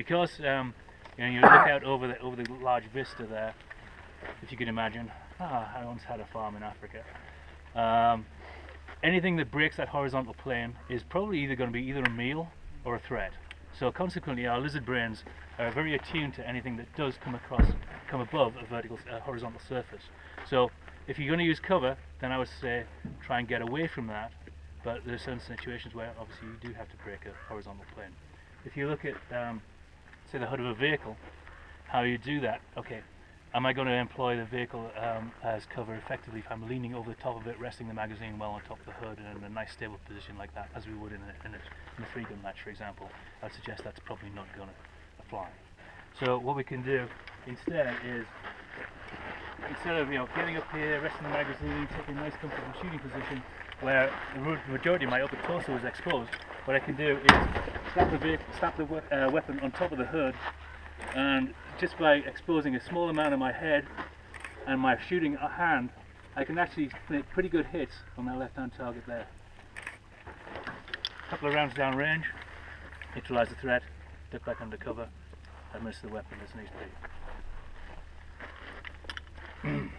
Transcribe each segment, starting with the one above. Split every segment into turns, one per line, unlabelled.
because you know, you look out over the large vista there, if you can imagine. I once had a farm in Africa. Anything that breaks that horizontal plane is probably either going to be either a meal or a threat. So consequently, our lizard brains are very attuned to anything that does come above a vertical, horizontal surface. So if you're going to use cover, then I would say try and get away from that. But there are certain situations where obviously you do have to break a horizontal plane. If you look at, say, the hood of a vehicle, how you do that? Okay. Am I going to employ the vehicle as cover effectively if I'm leaning over the top of it, resting the magazine well on top of the hood and in a nice stable position like that, as we would in a three-gun match, for example? I'd suggest that's probably not going to apply. So what we can do instead is, instead of getting up here, resting the magazine, taking a nice comfortable shooting position where the majority of my upper torso is exposed, what I can do is slap the weapon on top of the hood, and just by exposing a small amount of my head and my shooting hand, I can actually make pretty good hits on that left-hand target there. A couple of rounds down range, neutralise the threat, dip back under cover, administer the weapon as needs be.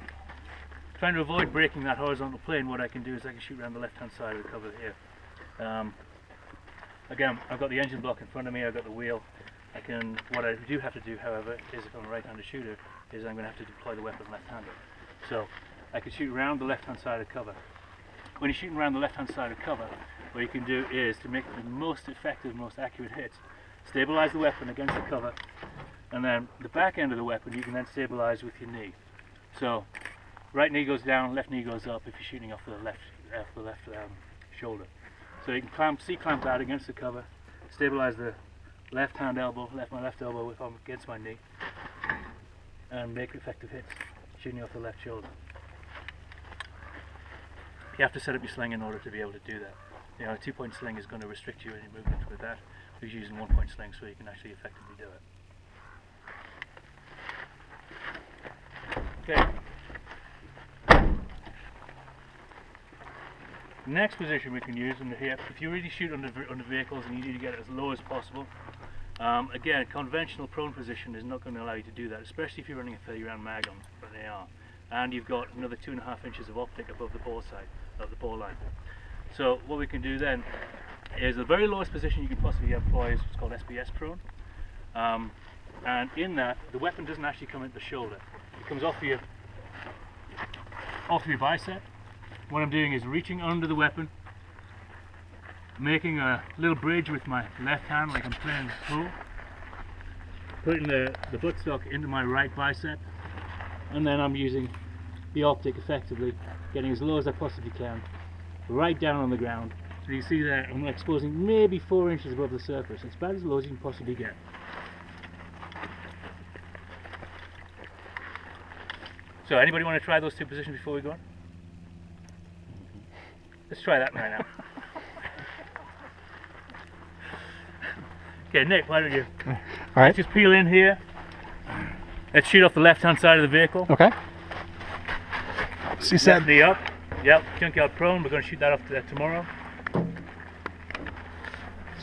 Trying to avoid breaking that horizontal plane, what I can do is I can shoot around the left-hand side of the cover here. Again, I've got the engine block in front of me, I've got the wheel. What I do have to do, however, is if I'm a right-handed shooter, is I'm going to have to deploy the weapon left-handed. So I can shoot around the left-hand side of cover. When you're shooting around the left-hand side of cover, what you can do is, to make the most effective, most accurate hits, stabilize the weapon against the cover, and then the back end of the weapon you can then stabilize with your knee. So right knee goes down, left knee goes up if you're shooting off the left shoulder. So you can C-clamp that against the cover, stabilize the left-hand elbow, my left elbow if I'm against my knee, and make effective hits shooting off the left shoulder. You have to set up your sling in order to be able to do that. You know, a 2-point sling is going to restrict you in your movement with that. We're using 1-point sling so you can actually effectively do it. Okay. Next position we can use under here, if you really shoot under vehicles and you need to get it as low as possible, again, a conventional prone position is not going to allow you to do that, especially if you're running a 30-round mag on an AR, and you've got another 2.5 inches of optic above the bore line. So what we can do then is the very lowest position you can possibly employ is what's called SBS prone, and in that the weapon doesn't actually come into the shoulder; it comes off your bicep. What I'm doing is reaching under the weapon, making a little bridge with my left hand like I'm playing pool, putting the buttstock into my right bicep, and then I'm using the optic effectively, getting as low as I possibly can, right down on the ground. So you see there I'm exposing maybe 4 inches above the surface. It's about as low as you can possibly get. So anybody want to try those two positions before we go on? Let's try that right now. Okay, Nick, why don't you?
All right.
Let's just peel in here. Let's shoot off the left-hand side of the vehicle.
Okay. So you said
left knee up. Yep, junkyard prone. We're going to shoot that off to tomorrow.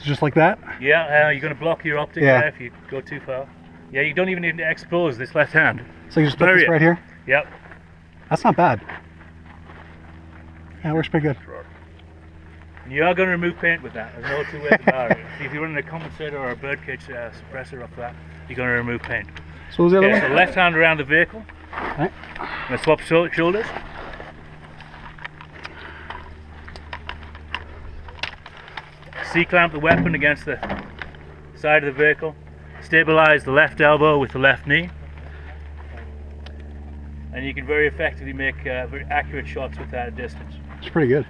Just like that?
Yeah, you're going to block your optic there if you go too far. Yeah, you don't even need to expose this left hand.
So you just put this right here?
Yep.
That's not bad. Yeah, it works pretty good.
You are going to remove paint with that. There's no two ways about it. If you're running a compensator or a birdcage suppressor off that, you're going to remove paint.
So what was the other one?
So left hand around the vehicle.
Okay.
I'm going to swap shoulders. C-clamp the weapon against the side of the vehicle. Stabilize the left elbow with the left knee. And you can very effectively make very accurate shots with that distance.
It's pretty good.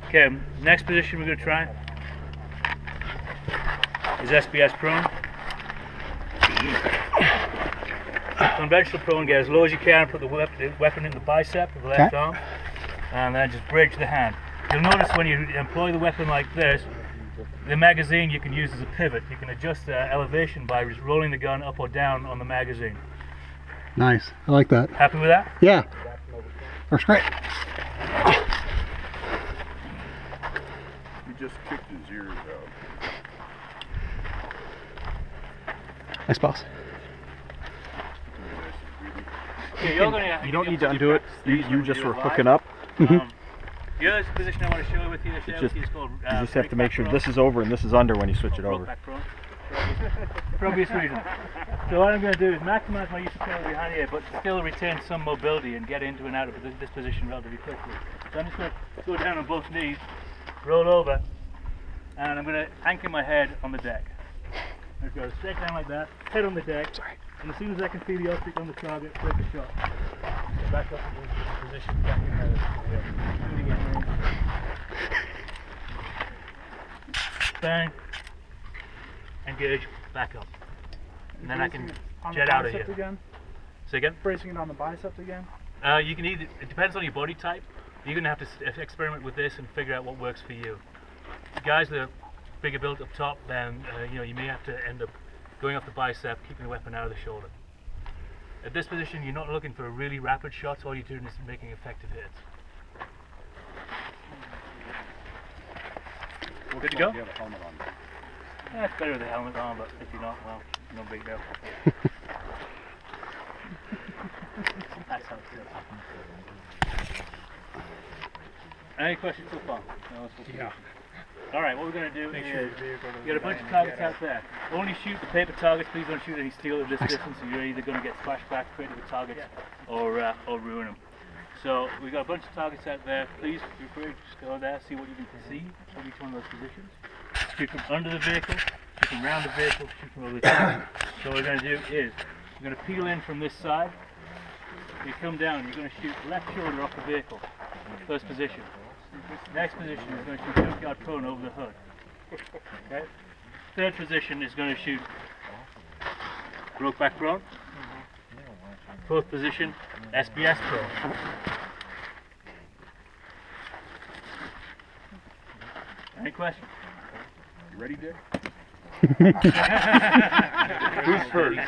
Okay, next position we're going to try is SBS prone. Conventional prone, get as low as you can, put the weapon in the bicep of the left arm, and then just bridge the hand. You'll notice when you employ the weapon like this, the magazine you can use as a pivot. You can adjust the elevation by just rolling the gun up or down on the magazine.
Nice, I like that.
Happy with that?
Yeah, works great.
He just kicked his ears out.
Nice boss.
Okay, you're gonna,
You don't need to undo it. You just were hooking
up.
up.
The other position I want to share with you is called
You just have to make sure this is over and this is under when you switch it over.
For obvious reasons. So what I'm going to do is maximize my use of power behind here, but still retain some mobility and get into and out of this position relatively quickly. So I'm just going to go down on both knees, roll over, and I'm going to anchor my head on the deck. I'm going to go straight down like that, head on the deck, and as soon as I can see the optic on the target, take a shot. So back up into the position, back in there. Do it again. Bang. Engage, back up. And then I can jet out of here.
Again?
Say again?
Bracing it on the bicep again?
You can either, it depends on your body type. You're going to have to experiment with this and figure out what works for you. Guys that are bigger built up top, then you may have to end up going off the bicep, keeping the weapon out of the shoulder. At this position, you're not looking for a really rapid shot, all you're doing is making effective hits. Good to go?
You have a helmet on.
Yeah, it's better with the helmet on, but if you're not, well, no big deal. That's how it feels. Any questions so far? No, yeah. Alright, what we're going to do is, you got a bunch of targets out there. Only shoot the paper targets, please don't shoot any steel at this distance, or you're either going to get splashback, create the targets, or ruin them. So we've got a bunch of targets out there. Please feel free to just go there, see what you can see from each one of those positions. Shoot from under the vehicle, shoot from around the vehicle, shoot from over the top. So what we're going to do is, we're going to peel in from this side. You come down, you're going to shoot left shoulder off the vehicle. First position. Next position is going to shoot junkyard prone over the hood. Okay. Third position is going to shoot broke back prone. Fourth position, SBS prone. Any questions?
You ready, Dick?
Who's
first?